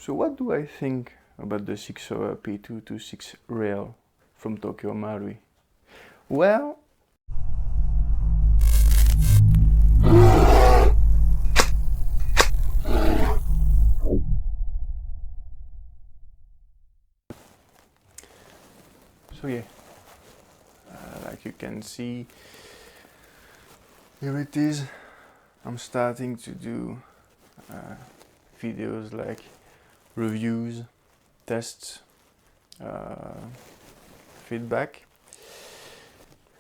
So what do I think about the Sig Sauer P226 rail from Tokyo Marui? Well, so yeah, like you can see, here it is. I'm starting to do videos like reviews, tests, feedback.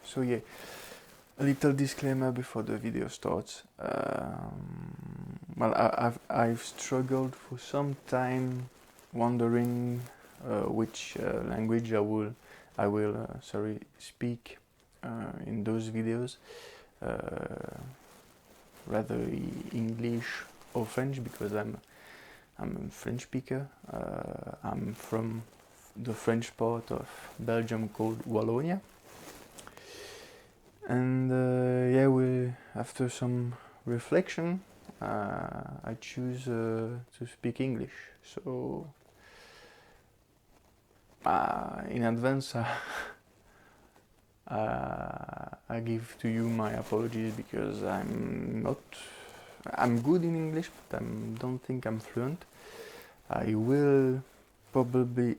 So yeah, a little disclaimer before the video starts. Well, I've struggled for some time wondering which language I will speak in those videos. Rather English or French, because I'm a French speaker. I'm from the French part of Belgium called Wallonia, and yeah, after some reflection, I choose to speak English. So in advance, I give to you my apologies, because I'm good in English, but I don't think I'm fluent. I will probably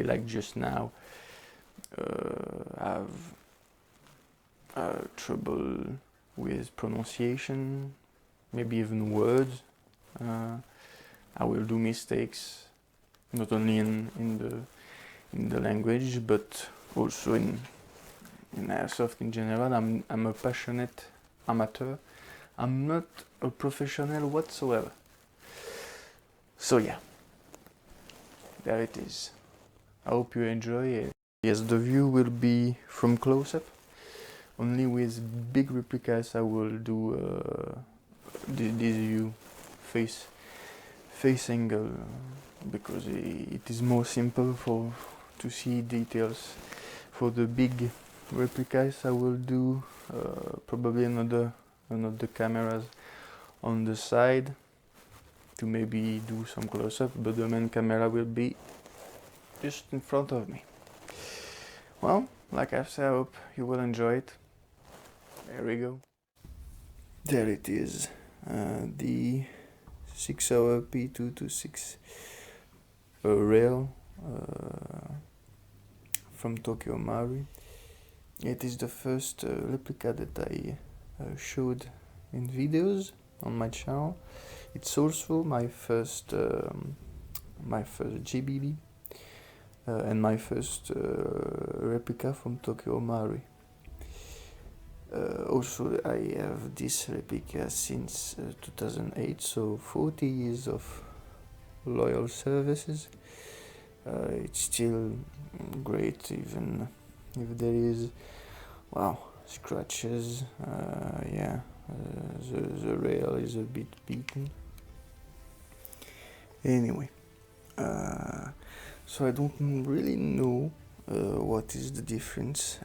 like just now have trouble with pronunciation, maybe even words. I will do mistakes, not only in the language, but also in airsoft in general. I'm a passionate amateur. I'm not a professional whatsoever. So yeah, there it is. I hope you enjoy it. Yes, the view will be from close-up. Only with big replicas I will do this view face angle, because it is more simple to see details. For the big replicas I will do probably another cameras on the side to maybe do some close-up, but the main camera will be just in front of me. Well, like I said, I hope you will enjoy it. There we go. There it is, the Sig Sauer P226 rail from Tokyo Marui. It is the first replica that I showed in videos on my channel. It's also my first GBB and my first replica from Tokyo Marui. Also, I have this replica since 2008, so 40 years of loyal services. It's still great, even if there is, wow, scratches. Yeah, the rail is a bit beaten. Anyway, so I don't really know what is the difference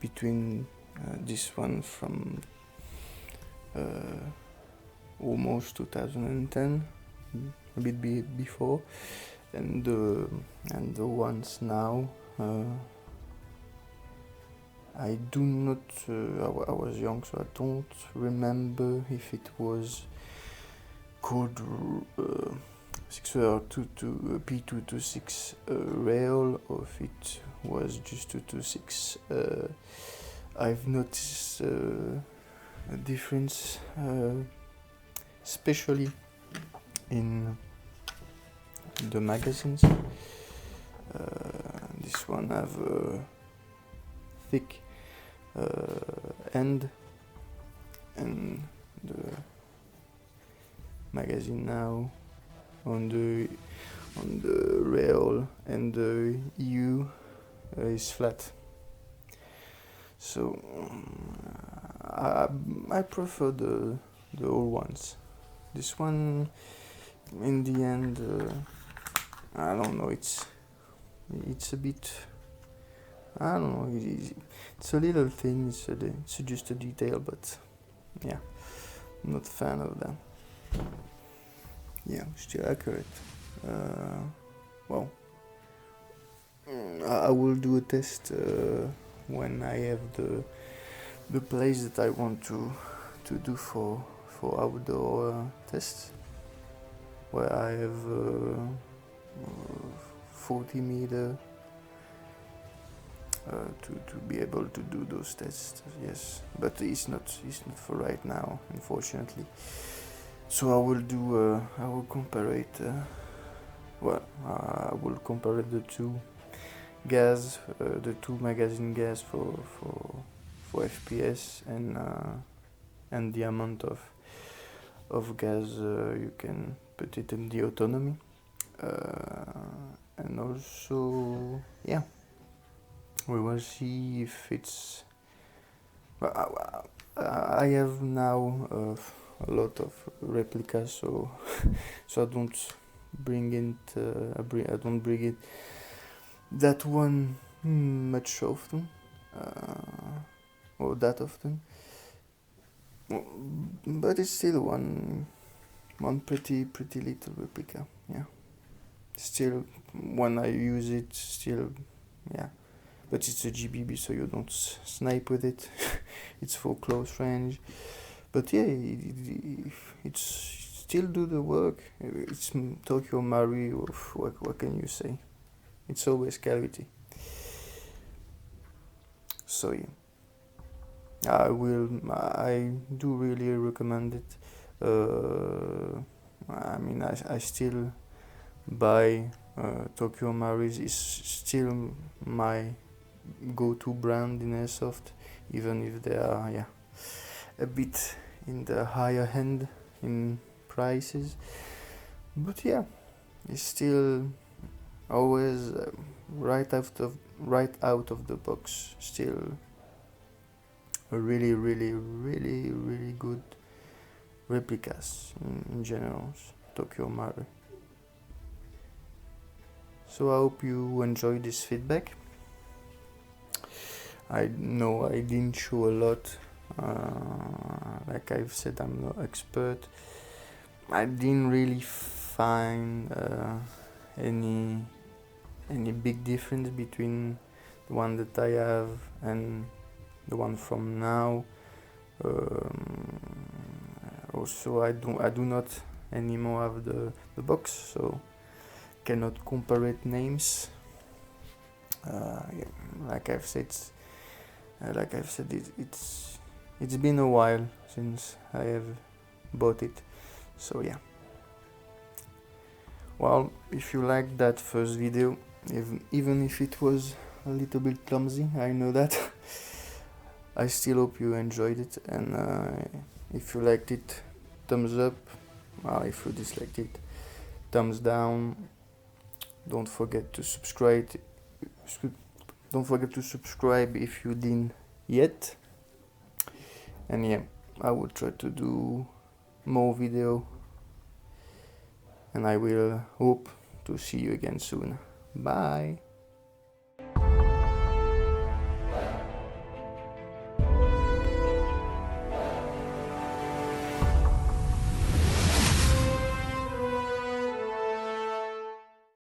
between this one from almost 2010, a bit before, and the ones now. I do not, I was young, so I don't remember if it was called Sig Sauer P226 rail, or if it was just 226. I've noticed a difference, especially in the magazines. This one have a thick end, and the magazine now on the rail and the EU is flat. So I prefer the old ones. This one, in the end, I don't know, it's a bit, I don't know, it's a little thing, it's just a detail, but yeah, not a fan of that. Yeah, still accurate. Well, I will do a test when I have the place that I want to do for outdoor tests, where I have 40 meter to be able to do those tests. Yes, but it's not for right now, unfortunately. So I will compare it. I will compare the two gas, the two magazine gas for FPS and the amount of gas you can put it in the autonomy, and also yeah, we will see if it's. I have now a lot of replicas, so I don't bring it. I don't bring it that one much often, or that often. But it's still one pretty little replica. Yeah. Still, when I use it, still, yeah. But it's a GBB, so you don't snipe with it. It's for close range. But yeah, it's still do the work. It's Tokyo Marui. What can you say? It's always quality. So yeah, I do really recommend it. I mean, I still buy Tokyo Marui. Is still my go-to brand in Airsoft, even if they are a bit in the higher end in prices. But yeah, it's still always right out of the box. Still a really good replicas in general, Tokyo Marui. So I hope you enjoyed this feedback. I know I didn't show a lot. Like I've said, I'm no expert. I didn't really find any big difference between the one that I have and the one from now. Also, I do not anymore have the box, so cannot compare it names. Yeah, like I've said, it's been a while since I have bought it. So yeah. Well, if you liked that first video, even if it was a little bit clumsy, I know that. I still hope you enjoyed it, and if you liked it, thumbs up. If you disliked it, thumbs down. Don't forget to subscribe. Don't forget to subscribe if you didn't yet. And yeah, I will try to do more video, and I will hope to see you again soon. Bye.